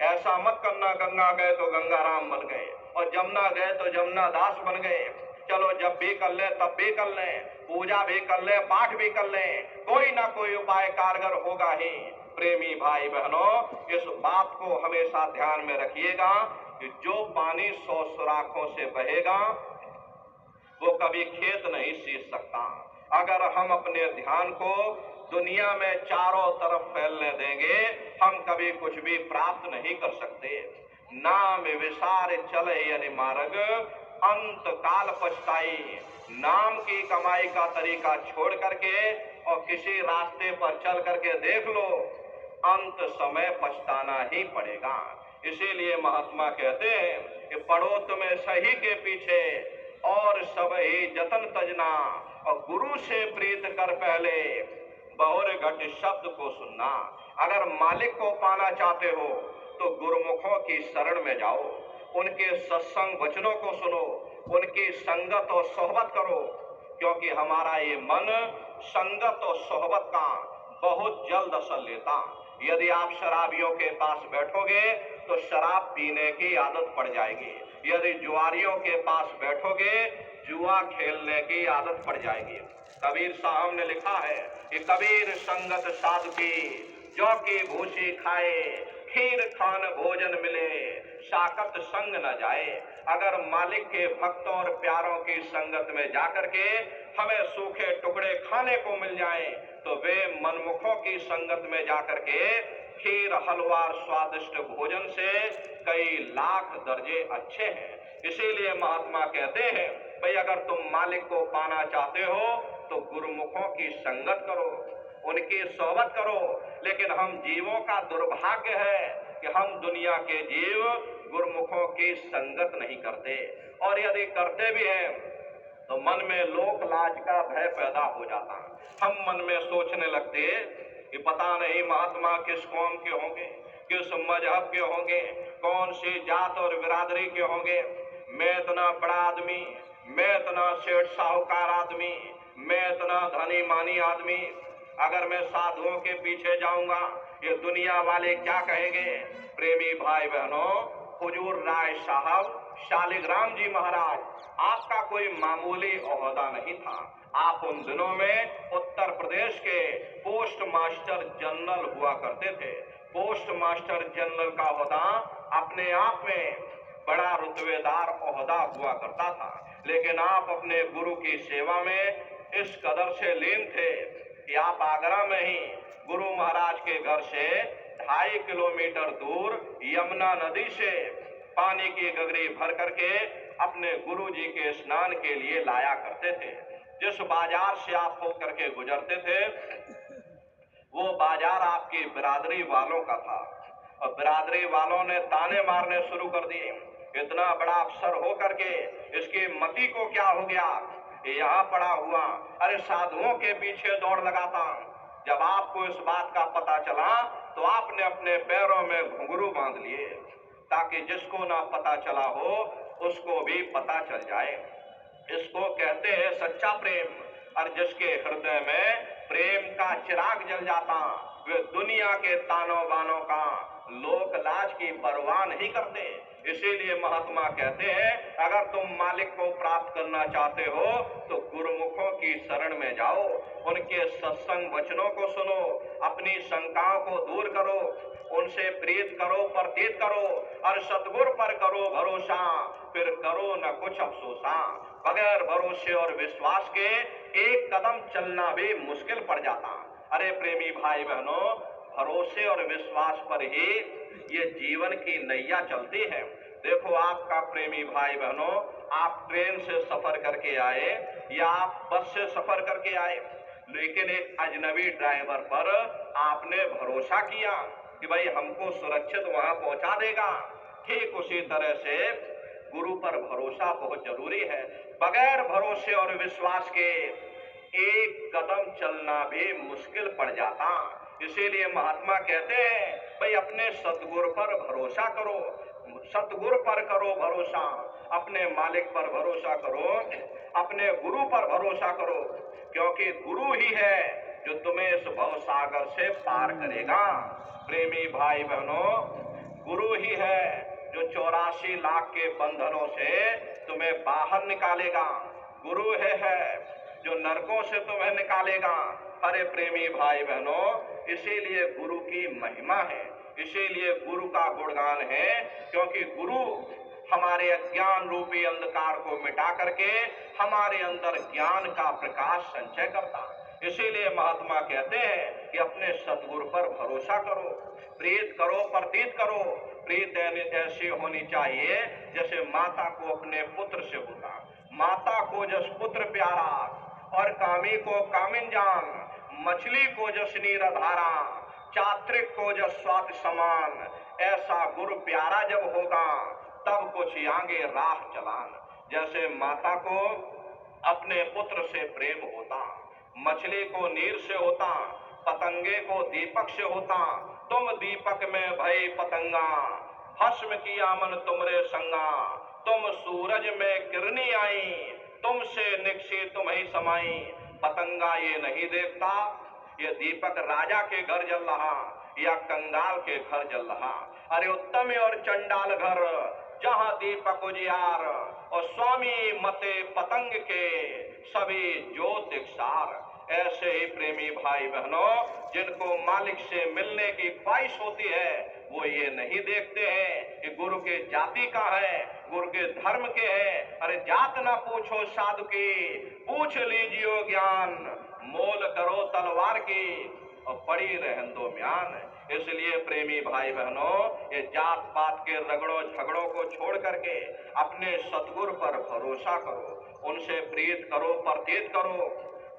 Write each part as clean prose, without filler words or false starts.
ऐसा मत करना गंगा गए तो गंगा राम बन गए और जमुना गए तो जमुना दास बन गए। चलो जब भी कर ले तब भी कर ले, पूजा भी कर ले, पाठ भी कर ले, कोई ना कोई उपाय कारगर होगा ही। प्रेमी भाई बहनों, इस बात को हमेशा ध्यान में रखिएगा कि जो पानी 100 सुराखों से बहेगा वो कभी खेत नहीं सींच सकता। अगर हम अपने ध्यान को दुनिया में चारों तरफ फैलने देंगे, हम कभी कुछ भी प्राप्त नहीं कर सकते। नाम विसार चले यदि मार्ग, अंत काल पछताई। नाम की कमाई का तरीका छोड़ करके और किसी रास्ते पर चल करके देख लो, अंत समय पछताना ही पड़ेगा। इसीलिए महात्मा कहते हैं कि पढ़ो तुम्हें सही के पीछे और सब ही जतन तजना, और गुरु से प्रीत कर पहले बहुर घट शब्द को सुनना। अगर मालिक को पाना चाहते हो तो गुरुमुखों की शरण में जाओ, उनके सत्संग वचनों को सुनो, उनकी संगत और सोहबत करो, क्योंकि हमारा ये मन संगत और सोहबत का बहुत जल्द असर लेता। यदि आप शराबियों के पास बैठोगे तो शराब पीने की आदत पड़ जाएगी। यदि जुआरियों के पास बैठोगे जुआ खेलने की आदत पड़ जाएगी। कबीर साहब ने लिखा है कि कबीर संगत साधु की, जो की भूसी खाए, खीर खान भोजन मिले, साकत संग न जाए। अगर मालिक के भक्तों और प्यारों की संगत में जाकर के हमें सूखे टुकड़े खाने को मिल जाए तो वे मनमुखों की संगत में जाकर के खीर हलवा स्वादिष्ट भोजन से कई लाख दर्जे अच्छे हैं। इसीलिए महात्मा कहते हैं भाई अगर तुम मालिक को पाना चाहते हो तो गुरुमुखों की संगत करो, उनकी सोहबत करो। लेकिन हम जीवों का दुर्भाग्य है कि हम दुनिया के जीव गुरुमुखों की संगत नहीं करते, और यदि करते भी हैं तो मन में लोक लाज का भय पैदा हो जाता। हम मन में सोचने लगते कि पता नहीं महात्मा किस कौम के होंगे, किस मजहब के होंगे, कौन सी जात और बिरादरी के होंगे। मैं इतना बड़ा आदमी, मैं इतना सेठ साहूकार आदमी, मैं इतना धनी मानी आदमी, अगर मैं साधुओं के पीछे जाऊंगा ये दुनिया वाले क्या कहेंगे। प्रेमी भाई बहनों, हुजूर राय साहब शालिग्राम जी महाराज आपका कोई मामूली ओहदा नहीं था। आप उन दिनों में उत्तर प्रदेश के पोस्ट मास्टर जनरल हुआ करते थे। पोस्ट मास्टर जनरल का ओहदा अपने आप में बड़ा रुतबेदार ओहदा हुआ करता था, लेकिन आप अपने गुरु की सेवा में इस कदर से लीन थे कि आप आगरा में ही गुरु महाराज के घर से 2.5 किलोमीटर दूर यमुना नदी से पानी की गगरी भर करके अपने गुरु जी के स्नान के लिए लाया करते थे। जिस बाजार से आप होकर के गुजरते थे वो बाजार आपकी बिरादरी वालों का था, और बिरादरी वालों ने ताने मारने शुरू कर दिए। इतना बड़ा अफसर हो करके इसकी मति को क्या हो गया, यहाँ पड़ा हुआ, अरे साधुओं के पीछे दौड़ लगाता। जब आपको इस बात का पता चला तो आपने अपने पैरों में घुंघरू बांध लिए ताकि जिसको ना पता चला हो उसको भी पता चल जाए। इसको कहते हैं सच्चा प्रेम। और जिसके हृदय में प्रेम का चिराग जल जाता वे दुनिया के तानों बानों का, लोक लाज की परवाह नहीं करते। इसीलिए महात्मा कहते हैं अगर तुम मालिक को प्राप्त करना चाहते हो तो गुरुमुखों की शरण में जाओ, उनके सत्संग वचनों को सुनो, अपनी शंकाओं को दूर करो, उनसे प्रीत करो, प्रतीत करो, और सतगुरु पर करो भरोसा, फिर करो न कुछ अफसोसा। बगैर भरोसे और विश्वास के एक कदम चलना भी मुश्किल पड़ जाता। अरे प्रेमी भाई बहनों, भरोसे और विश्वास पर ही ये जीवन की नैया चलती है। देखो आपका प्रेमी भाई बहनों, आप ट्रेन से सफर करके आए या आप बस से सफर करके आए, लेकिन एक अजनबी ड्राइवर पर आपने भरोसा किया कि भाई हमको सुरक्षित वहां पहुंचा देगा। ठीक उसी तरह से गुरु पर भरोसा बहुत जरूरी है। बगैर भरोसे और विश्वास के एक कदम चलना भी मुश्किल पड़ जाता। इसीलिए महात्मा कहते हैं भाई अपने सतगुरु पर भरोसा करो, सतगुरु पर करो भरोसा, अपने मालिक पर भरोसा करो, अपने गुरु पर भरोसा करो, क्योंकि गुरु ही है जो तुम्हें इस भव सागर से पार करेगा। प्रेमी भाई बहनों, गुरु ही 84 लाख के बंधनों से तुम्हें बाहर निकालेगा। गुरु है जो नरकों से तुम्हें निकालेगा। अरे प्रेमी भाई बहनों, इसीलिए गुरु की महिमा है, इसीलिए गुरु का गुणगान है, क्योंकि गुरु हमारे अज्ञान रूपी अंधकार को मिटा करके हमारे अंदर ज्ञान का प्रकाश संचय करता। इसीलिए महात्मा कहते हैं कि अपने सद्गुरु पर भरोसा करो, प्रीत करो, प्रतीत करो। प्रीत ऐसी होनी चाहिए जैसे माता को अपने पुत्र से होता, माता को जस पुत्र प्यारा, और कामी को कामिन जान, मछली को जस नीर धारा, चात्रिक को जस स्वाति समान। ऐसा गुरु प्यारा जब होगा तब कुछ आगे राह चलान। जैसे माता को अपने पुत्र से प्रेम होता, मछली को नीर से होता, पतंगे को दीपक से होता। तुम दीपक में भई पतंगा, भस्म किया मन तुमरे संगा। तुम सूरज में किरनी आई, तुमसे निकसी तुम ही समाई। पतंगा ये नहीं देखता ये दीपक राजा के घर जल रहा या कंगाल के घर जल रहा। अरे उत्तम और चंडाल घर जहाँ दीपक उजियार, और स्वामी मते पतंग के सभी ज्योत दिक्सार। ऐसे ही प्रेमी भाई बहनों, जिनको मालिक से मिलने की ख्वाहिश होती है, वो ये नहीं देखते हैं कि गुरु के जाति का है, गुरु के धर्म के है। अरे जात ना पूछो साधु की, पूछ लीजियो ज्ञान। मोल करो तलवार की और पड़ी रहन दो म्यान। इसलिए प्रेमी भाई बहनों, ये जात पात के रगड़ों झगड़ों को छोड़ करके अपने सतगुरु पर भरोसा करो, उनसे प्रीत करो, प्रतीत करो।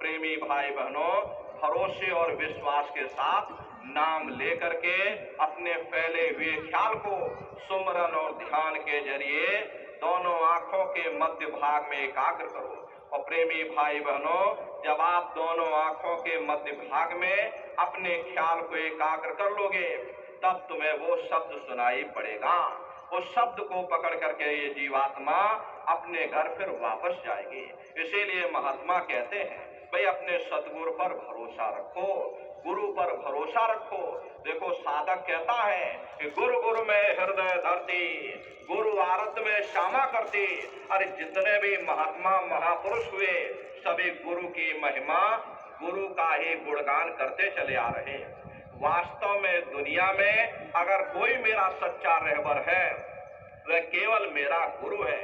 प्रेमी भाई बहनों, भरोसे और विश्वास के साथ नाम लेकर के अपने फैले हुए ख्याल को सुमरन और ध्यान के जरिए दोनों आंखों के मध्य भाग में एकाग्र करो। और प्रेमी भाई बहनों, जब आप दोनों आंखों के मध्य भाग में अपने ख्याल को एकाग्र कर लोगे, तब तुम्हें वो शब्द सुनाई पड़ेगा। उस शब्द को पकड़ करके ये जीवात्मा अपने घर फिर वापस जाएगी। इसीलिए महात्मा कहते हैं, भाई अपने सतगुरु पर भरोसा रखो, गुरु पर भरोसा रखो। देखो साधक कहता है कि गुरु गुरु में हृदय धरती, गुरु आरत में श्यामा करती। अरे जितने भी महात्मा महापुरुष हुए, सभी गुरु की महिमा, गुरु का ही गुणगान करते चले आ रहे हैं। वास्तव में दुनिया में अगर कोई मेरा सच्चा रहबर है, वह केवल मेरा गुरु है।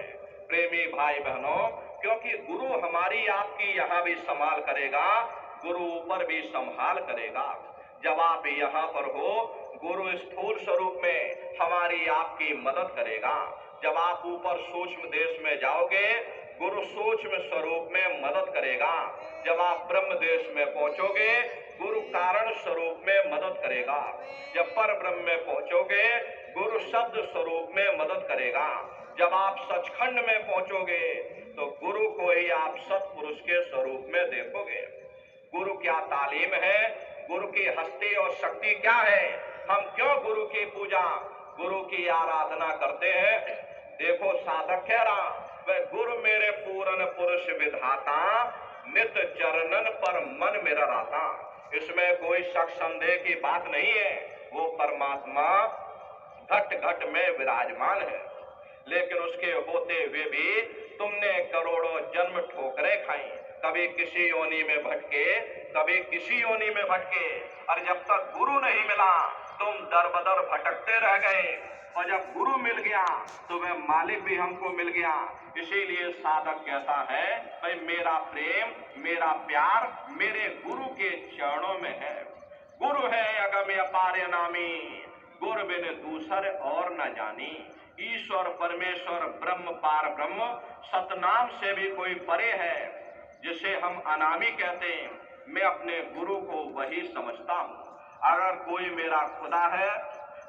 प्रेमी भाई बहनों, क्योंकि गुरु हमारी आपकी यहाँ भी संभाल करेगा, गुरु ऊपर भी संभाल करेगा। जब आप यहाँ पर हो, गुरु स्थूल स्वरूप में हमारी आपकी मदद करेगा। जब आप ऊपर सूक्ष्म देश में जाओगे, गुरु सूक्ष्म स्वरूप में मदद करेगा। जब आप ब्रह्म देश में पहुंचोगे, गुरु कारण स्वरूप में मदद करेगा। जब पर ब्रह्म में पहुंचोगे, गुरु शब्द स्वरूप में मदद करेगा। जब आप सचखंड में पहुंचोगे, तो गुरु को ही आप सत्पुरुष के स्वरूप में देखोगे। गुरु क्या तालीम है, गुरु की हस्ती और शक्ति क्या है, हम क्यों गुरु की पूजा, गुरु की आराधना करते हैं। देखो साधक कह रहा, वह गुरु मेरे पूरन पुरुष विधाता, नित चरणन पर मन मेरा राता। इसमें कोई शक संदेह की बात नहीं है। वो परमात्मा घट घट में विराजमान है, लेकिन उसके होते हुए भी तुमने करोड़ों जन्म ठोकरें खाई, कभी किसी योनि में भटके, कभी किसी योनि में भटके। और जब तक गुरु नहीं मिला, तुम दर बदर भटकते रह गए। और जब गुरु मिल गया, तो वह मालिक भी हमको मिल गया। इसीलिए साधक कहता है, भाई मेरा प्रेम, मेरा प्यार मेरे गुरु के चरणों में है। गुरु है अगम्य अपार नामी, गुरु बिन दूसर और न जानी। ईश्वर परमेश्वर ब्रह्म पार ब्रह्म, सतनाम से भी कोई परे है, जिसे हम अनामी कहते हैं। मैं अपने गुरु को वही समझता हूँ। अगर कोई मेरा खुदा है,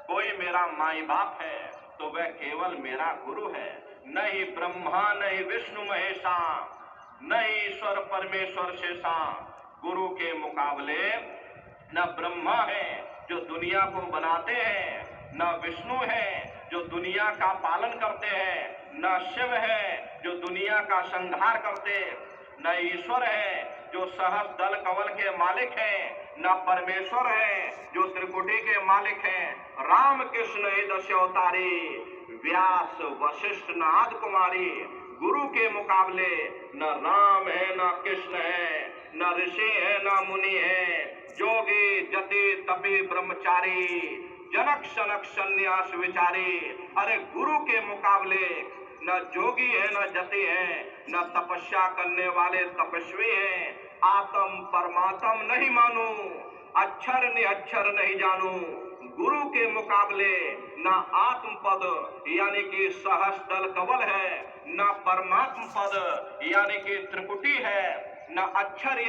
कोई मेरा माई बाप है, तो वह केवल मेरा गुरु है। नहीं ब्रह्मा नहीं विष्णु महेशा, नहीं ईश्वर परमेश्वर शेषा। गुरु के मुकाबले न ब्रह्मा है जो दुनिया को बनाते हैं, न विष्णु है जो दुनिया का पालन करते हैं, न शिव है जो दुनिया का संहार करते, न ईश्वर है जो सहस्र दल कमल के मालिक हैं, न परमेश्वर है जो त्रिकुटी के मालिक हैं। राम कृष्ण ही दश अवतारी, व्यास वशिष्ठ नाद कुमारी। गुरु के मुकाबले न राम है न कृष्ण है, न ऋषि है न मुनि है, जोगी जति तपी ब्रह्मचारी, जनक शनक सन्यास विचारी। अरे गुरु के मुकाबले न जोगी है न जति है, न तपस्या करने वाले तपस्वी हैं। आत्म परमात्म नहीं मानू, अक्षर निअक्षर नहीं जानू। गुरु के मुकाबले न आत्म पद यानी कि सहस्त्र कवल है, न परमात्म पद यानी कि त्रिपुटी है, न अक्षर